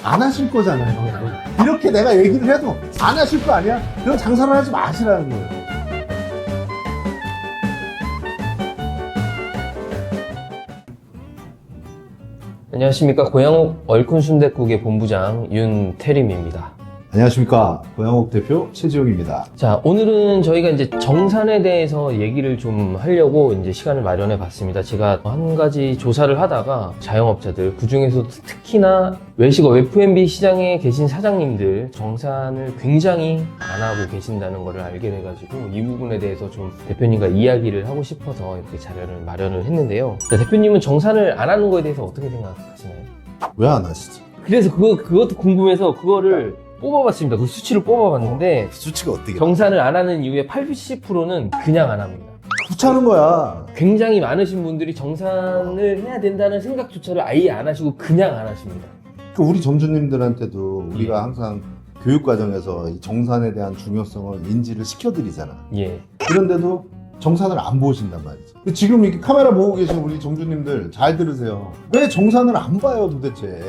안 하실 거잖아요. 이렇게 내가 얘기를 해도 안 하실 거 아니야? 그럼 장사를 하지 마시라는 거예요. 안녕하십니까. 고양옥 얼큰순댓국의 본부장 윤태림입니다. 안녕하십니까. 고양옥 대표 최지용입니다. 자, 오늘은 저희가 이제 정산에 대해서 얘기를 좀 하려고 이제 시간을 마련해 봤습니다. 제가 한 가지 조사를 하다가 자영업자들, 그 중에서도 특히나 외식업 F&B 시장에 계신 사장님들 정산을 굉장히 안 하고 계신다는 것을 알게 돼가지고 이 부분에 대해서 좀 대표님과 이야기를 하고 싶어서 이렇게 자료를 마련을 했는데요. 자, 대표님은 정산을 안 하는 거에 대해서 어떻게 생각하시나요? 왜 안 하시지? 그래서 그것도 궁금해서 그거를 뽑아봤습니다. 그 수치를 뽑아봤는데 수치가 어떻게? 정산을 안 하는 이유의 80%는 그냥 안 합니다. 귀찮은 거야. 굉장히 많으신 분들이 정산을 해야 된다는 생각조차를 아예 안 하시고 그냥 안 하십니다. 우리 점주님들한테도 우리가 항상 교육 과정에서 이 정산에 대한 중요성을 인지를 시켜드리잖아. 예. 그런데도 정산을 안 보신단 말이죠. 근데 지금 이렇게 카메라 보고 계신 우리 점주님들 잘 들으세요. 왜 정산을 안 봐요 도대체?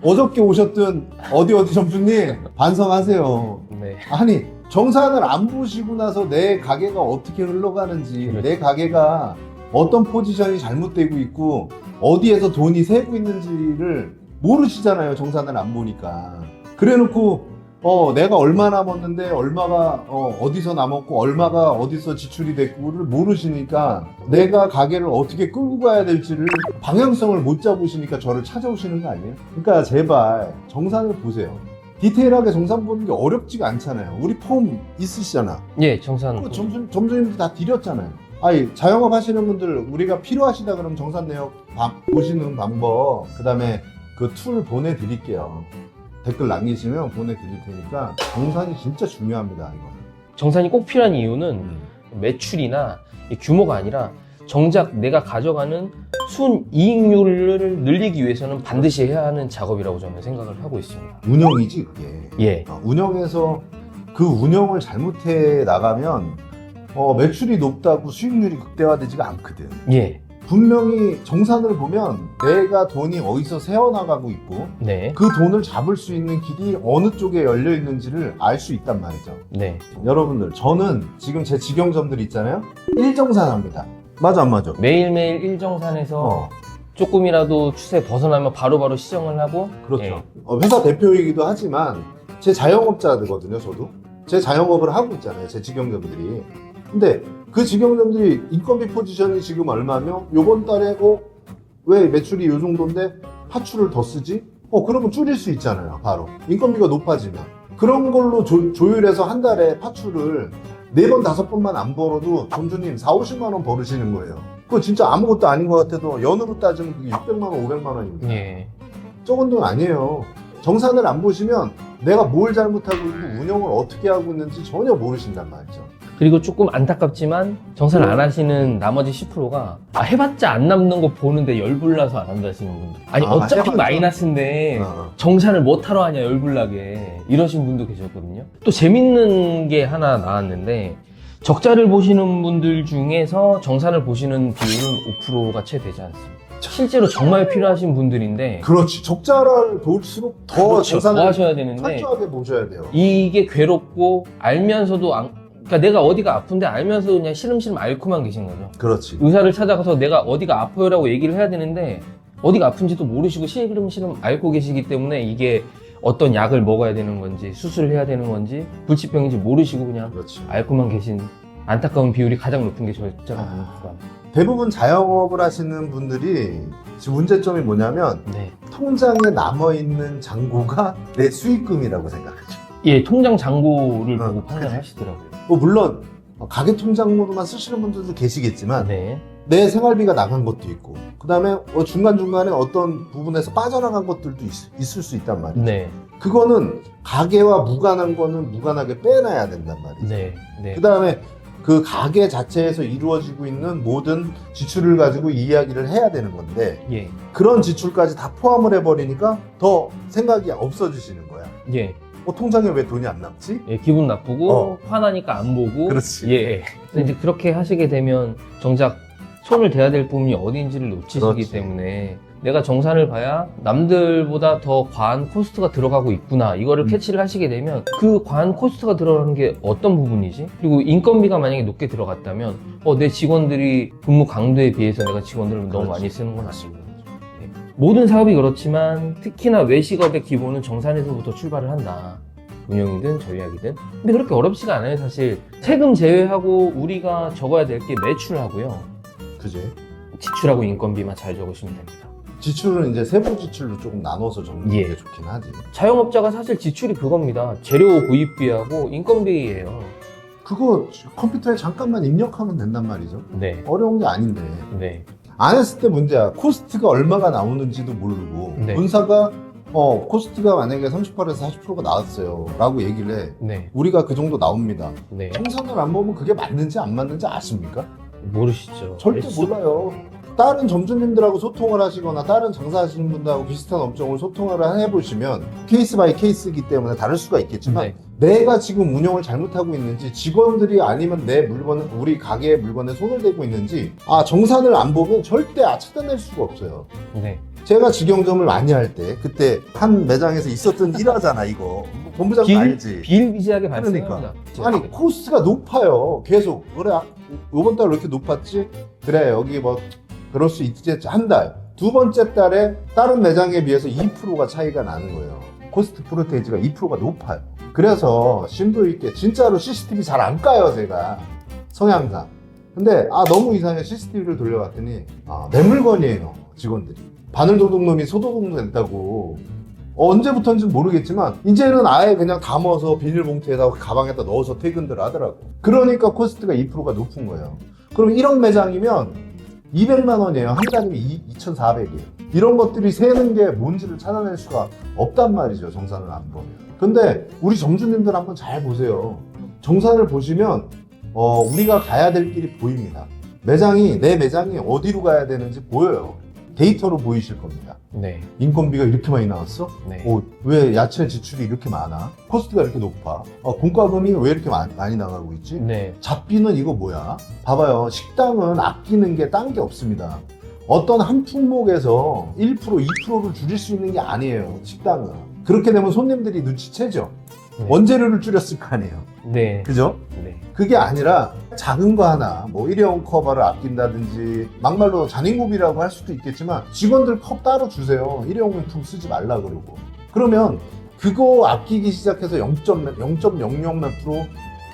어저께 오셨던 어디 점주님 반성하세요. 네. 아니 정산을 안 보시고 나서 내 가게가 어떻게 흘러가는지, 그렇죠. 내 가게가 어떤 포지션이 잘못되고 있고 어디에서 돈이 새고 있는지를 모르시잖아요. 정산을 안 보니까. 그래놓고 내가 얼마 남았는데 얼마가 어디서 남았고 얼마가 어디서 지출이 됐고를 모르시니까 내가 가게를 어떻게 끌고 가야 될지를 방향성을 못 잡으시니까 저를 찾아오시는 거 아니에요? 그러니까 제발 정산을 보세요. 디테일하게 정산 보는 게 어렵지가 않잖아요. 우리 폼 있으시잖아. 예, 정산. 점주님들 다 드렸잖아요. 아니 자영업 하시는 분들 우리가 필요하시다 그러면 정산 내역 보시는 방법, 그 다음에 그 툴 보내드릴게요. 댓글 남기시면 보내드릴 테니까 정산이 진짜 중요합니다. 이거. 정산이 꼭 필요한 이유는 매출이나 이 규모가 아니라 정작 내가 가져가는 순이익률을 늘리기 위해서는 반드시 해야 하는 작업이라고 저는 생각을 하고 있습니다. 운영이지 그게. 예. 운영에서 그 운영을 잘못해 나가면 매출이 높다고 수익률이 극대화되지가 않거든. 예. 분명히 정산을 보면 내가 돈이 어디서 새어나가고 있고 네. 그 돈을 잡을 수 있는 길이 어느 쪽에 열려 있는지를 알 수 있단 말이죠. 네. 여러분들 저는 지금 제 직영점들 있잖아요. 일정산합니다. 맞아 안 맞아? 매일매일 일정산에서 조금이라도 추세 벗어나면 바로바로 시정을 하고. 그렇죠. 예. 회사 대표이기도 하지만 제 자영업자거든요. 저도 제 자영업을 하고 있잖아요. 제 직영점들이. 근데 그 직영점들이 인건비 포지션이 지금 얼마며 요번 달에 왜 매출이 요 정도인데 파출을 더 쓰지? 그러면 줄일 수 있잖아요. 바로 인건비가 높아지면 그런 걸로 조율해서 한 달에 파출을 4번 5번만 안 벌어도 점주님 4-50만 원 벌으시는 거예요. 그거 진짜 아무것도 아닌 것 같아도 연으로 따지면 그게 600만 원 500만 원입니다. 예. 적은 돈 아니에요. 정산을 안 보시면 내가 뭘 잘못하고 있고 운영을 어떻게 하고 있는지 전혀 모르신단 말이죠. 그리고 조금 안타깝지만 정산을 안 하시는 나머지 10%가 해봤자 안 남는 거 보는데 열불나서 안 한다 하시는 분들. 아니 어차피 해봤자. 마이너스인데 정산을 못하러 하냐 열불나게 이러신 분도 계셨거든요. 또 재밌는 게 하나 나왔는데 적자를 보시는 분들 중에서 정산을 보시는 비율은 5%가 채 되지 않습니다. 실제로 정말 필요하신 분들인데 그렇지. 적자를 볼수록 더 그렇죠. 더 정산을 하셔야 되는데 철저하게 보셔야 돼요. 이게 괴롭고 알면서도 그러니까 내가 어디가 아픈데 알면서 그냥 시름시름 앓고만 계신 거죠. 그렇지. 의사를 찾아가서 내가 어디가 아파요라고 얘기를 해야 되는데 어디가 아픈지도 모르시고 시름시름 앓고 계시기 때문에 이게 어떤 약을 먹어야 되는 건지 수술을 해야 되는 건지 불치병인지 모르시고 그냥 그렇지. 앓고만 계신 안타까운 비율이 가장 높은 게 적자가 되는 거예요. 대부분 자영업을 하시는 분들이 지금 문제점이 뭐냐면 네. 통장에 남아있는 잔고가 내 수익금이라고 생각하죠. 예, 통장 잔고를 보고 그치. 판단하시더라고요. 물론 가계 통장으로만 쓰시는 분들도 계시겠지만 네. 내 생활비가 나간 것도 있고 그 다음에 중간중간에 어떤 부분에서 빠져나간 것들도 있을 수 있단 말이죠. 네. 그거는 가계와 무관한 거는 무관하게 빼놔야 된단 말이죠. 네. 네. 그 다음에 그 가게 자체에서 이루어지고 있는 모든 지출을 가지고 이야기를 해야 되는 건데 예. 그런 지출까지 다 포함을 해버리니까 더 생각이 없어지시는 거야. 예. 통장에 왜 돈이 안 남지? 예, 기분 나쁘고 화나니까 안 보고. 그렇지. 예. 그래서 이제 그렇게 하시게 되면 정작 손을 대야 될 부분이 어디인지를 놓치시기 그렇지. 때문에 내가 정산을 봐야 남들보다 더 과한 코스트가 들어가고 있구나 이거를 캐치를 하시게 되면 그 과한 코스트가 들어가는 게 어떤 부분이지? 그리고 인건비가 만약에 높게 들어갔다면 내 직원들이 근무 강도에 비해서 내가 직원들을 너무 많이 쓰는 건 아니고 모든 사업이 그렇지만 특히나 외식업의 기본은 정산에서부터 출발을 한다. 운영이든 전략이든. 근데 그렇게 어렵지가 않아요, 사실. 세금 제외하고 우리가 적어야 될 게 매출하고요. 그지? 지출하고 인건비만 잘 적으시면 됩니다. 지출은 이제 세부 지출로 조금 나눠서 적는 예. 게 좋긴 하지. 자영업자가 사실 지출이 그겁니다. 재료 구입비하고 인건비예요. 그거 컴퓨터에 잠깐만 입력하면 된단 말이죠. 네. 어려운 게 아닌데. 네. 안 했을 때 문제야. 코스트가 얼마가 나오는지도 모르고 네. 본사가 코스트가 만약에 38에서 40%가 나왔어요 라고 얘기를 해. 네. 우리가 그 정도 나옵니다. 네. 정산을 안 보면 그게 맞는지 안 맞는지 아십니까? 모르시죠. 절대 몰라요. 다른 점주님들하고 소통을 하시거나 다른 장사하시는 분들하고 비슷한 업종을 소통을 해보시면 케이스 바이 케이스이기 때문에 다를 수가 있겠지만 네. 내가 지금 운영을 잘못하고 있는지 직원들이 아니면 내 물건을 우리 가게의 물건에 손을 대고 있는지 정산을 안 보면 절대 찾아낼 수가 없어요. 네. 제가 직영점을 많이 할 때 그때 한 매장에서 있었던 일화잖아 이거. 본부장 알지? 비일비재하게 그러니까. 발생합니다. 아니 코스트가 높아요. 계속 그래 이번 달 왜 이렇게 높았지? 그래 여기 뭐 그럴 수 있지 한 달. 두 번째 달에 다른 매장에 비해서 2%가 차이가 나는 거예요. 코스트 프로테이지가 2%가 높아요. 그래서 심도 있게 진짜로 CCTV 잘 안 까요 제가 성향상. 근데 너무 이상해. CCTV를 돌려봤더니 내 물건이에요 직원들이. 바늘도둑놈이 소도둑 된다고. 언제부터인지는 모르겠지만 이제는 아예 그냥 담아서 비닐봉투에다 가방에다 넣어서 퇴근들 하더라고. 그러니까 코스트가 2%가 높은 거예요. 그럼 1억 매장이면 200만 원이에요. 한 달이면 2,400이에요. 이런 것들이 새는 게 뭔지를 찾아낼 수가 없단 말이죠. 정산을 안 보면. 근데 우리 점주님들 한번 잘 보세요. 정산을 보시면 우리가 가야 될 길이 보입니다. 내 매장이 어디로 가야 되는지 보여요. 데이터로 보이실 겁니다. 네. 인건비가 이렇게 많이 나왔어? 네. 왜 야채 지출이 이렇게 많아? 코스트가 이렇게 높아? 공과금이 왜 이렇게 많이 나가고 있지? 네. 잡비는 이거 뭐야? 봐봐요. 식당은 아끼는 게 딴 게 없습니다. 어떤 한 품목에서 1%, 2%를 줄일 수 있는 게 아니에요. 식당은. 그렇게 되면 손님들이 눈치채죠. 네. 원재료를 줄였을 거 아니에요. 네. 그죠? 네. 그게 아니라 작은 거 하나, 뭐 일회용 커버를 아낀다든지 막말로 잔인고비라고 할 수도 있겠지만 직원들 컵 따로 주세요. 일회용품 쓰지 말라 그러고. 그러면 그거 아끼기 시작해서 0.00 몇 프로,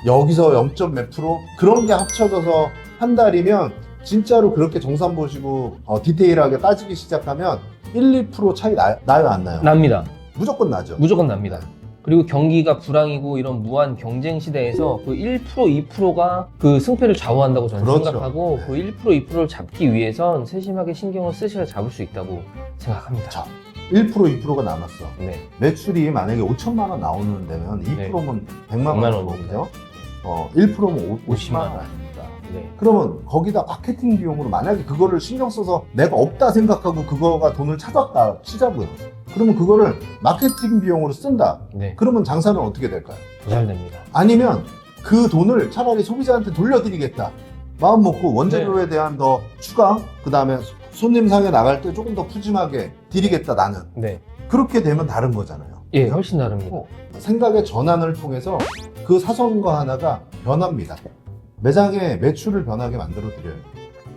여기서 0. 몇 프로 그런 게 합쳐져서 한 달이면 진짜로 그렇게 정산 보시고 디테일하게 따지기 시작하면 1, 2% 차이 나요 안 나요? 납니다. 무조건 나죠. 무조건 납니다. 그리고 경기가 불황이고 이런 무한 경쟁 시대에서 그 1%, 2%가 그 승패를 좌우한다고 저는 그렇죠. 생각하고 그 1%, 2%를 잡기 위해선 세심하게 신경을 쓰셔야 잡을 수 있다고 생각합니다. 자, 1%, 2%가 남았어. 네. 매출이 만약에 5천만 원 나오는 데면 2%면 100만 100만 원 원입니다. 거거든요. 1%면 50만 50만 원 원. 아닙니까? 네. 그러면 거기다 마케팅 비용으로 만약에 그거를 신경 써서 내가 없다 생각하고 그거가 돈을 찾았다 치자고요. 그러면 그거를 마케팅 비용으로 쓴다. 네. 그러면 장사는 어떻게 될까요? 잘 됩니다. 아니면 그 돈을 차라리 소비자한테 돌려드리겠다. 마음 먹고 원재료에 대한 더 추가, 그 다음에 손님 상에 나갈 때 조금 더 푸짐하게 드리겠다 나는. 네. 그렇게 되면 다른 거잖아요. 예, 훨씬 다릅니다. 생각의 전환을 통해서 그 사소한 하나가 변합니다. 매장의 매출을 변하게 만들어 드려요.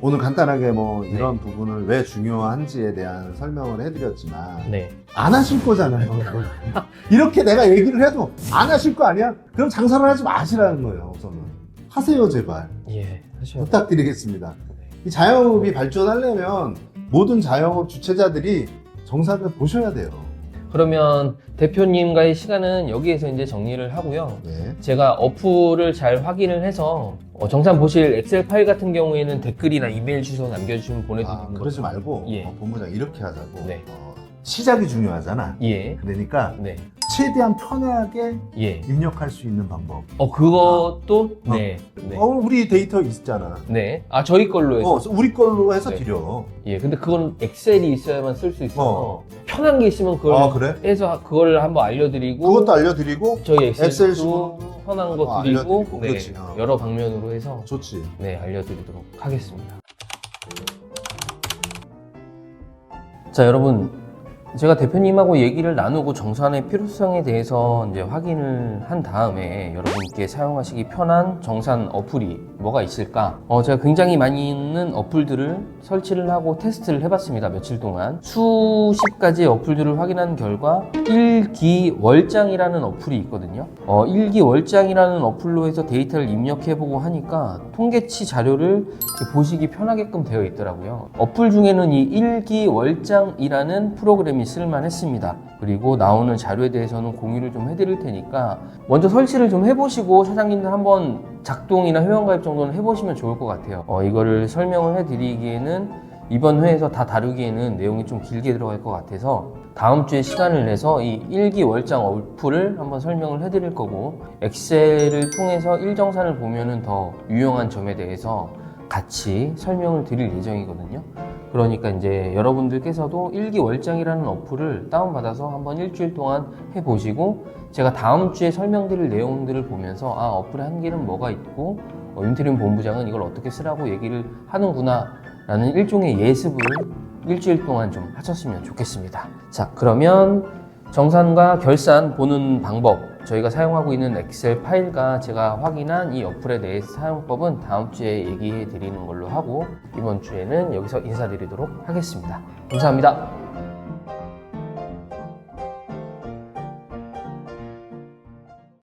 오늘 간단하게 뭐 이런 부분을 왜 중요한지에 대한 설명을 해드렸지만 네. 안 하실 거잖아요. 이렇게 내가 얘기를 해도 안 하실 거 아니야? 그럼 장사를 하지 마시라는 거예요. 우선은 하세요 제발. 예, 하셔야 부탁드리겠습니다. 이 자영업이 발전하려면 모든 자영업 주체자들이 정산을 보셔야 돼요. 그러면 대표님과의 시간은 여기에서 이제 정리를 하고요. 네. 제가 어플을 잘 확인을 해서 정산 보실 엑셀 파일 같은 경우에는 댓글이나 이메일 주소 남겨주시면 보내드리는 그러지 말고 예. 본부장 이렇게 하자고. 네. 시작이 중요하잖아. 예. 그러니까 네. 최대한 편하게 예. 입력할 수 있는 방법. 그것도 네. 네. 우리 데이터 있잖아. 네. 저희 걸로 해서. 우리 걸로 해서 네. 드려. 예. 근데 그건 엑셀이 있어야만 쓸 수 있어서 편한 게 있으면 그걸 그래? 해서 그걸 한번 알려드리고 그것도 알려드리고 저희 엑셀 엑셀도 수도 편한 거 드리고 알려드리고. 네. 그렇지. 여러 방면으로 해서 좋지. 네, 알려드리도록 하겠습니다. 자, 여러분. 제가 대표님하고 얘기를 나누고 정산의 필요성에 대해서 이제 확인을 한 다음에 여러분께 사용하시기 편한 정산 어플이 뭐가 있을까? 제가 굉장히 많이 있는 어플들을 설치를 하고 테스트를 해봤습니다. 며칠 동안. 수십 가지 어플들을 확인한 결과 일기월장이라는 어플이 있거든요. 일기월장이라는 어플로 해서 데이터를 입력해보고 하니까 통계치 자료를 이렇게 보시기 편하게끔 되어 있더라고요. 어플 중에는 이 일기월장이라는 프로그램이 쓸만했습니다. 그리고 나오는 자료에 대해서는 공유를 좀 해드릴 테니까 먼저 설치를 좀 해보시고 사장님들 한번 작동이나 회원가입 정도는 해보시면 좋을 것 같아요. 이거를 설명을 해드리기에는 이번 회에서 다 다루기에는 내용이 좀 길게 들어갈 것 같아서 다음 주에 시간을 내서 이 일기월장 어플을 한번 설명을 해드릴 거고 엑셀을 통해서 일정산을 보면은 더 유용한 점에 대해서 같이 설명을 드릴 예정이거든요. 그러니까 이제 여러분들께서도 일기월장이라는 어플을 다운받아서 한번 일주일 동안 해보시고 제가 다음 주에 설명드릴 내용들을 보면서 어플의 한계는 뭐가 있고 윤태림 본부장은 이걸 어떻게 쓰라고 얘기를 하는구나 라는 일종의 예습을 일주일 동안 좀 하셨으면 좋겠습니다. 자, 그러면 정산과 결산 보는 방법, 저희가 사용하고 있는 엑셀 파일과 제가 확인한 이 어플에 대해서 사용법은 다음 주에 얘기해 드리는 걸로 하고 이번 주에는 여기서 인사드리도록 하겠습니다. 감사합니다.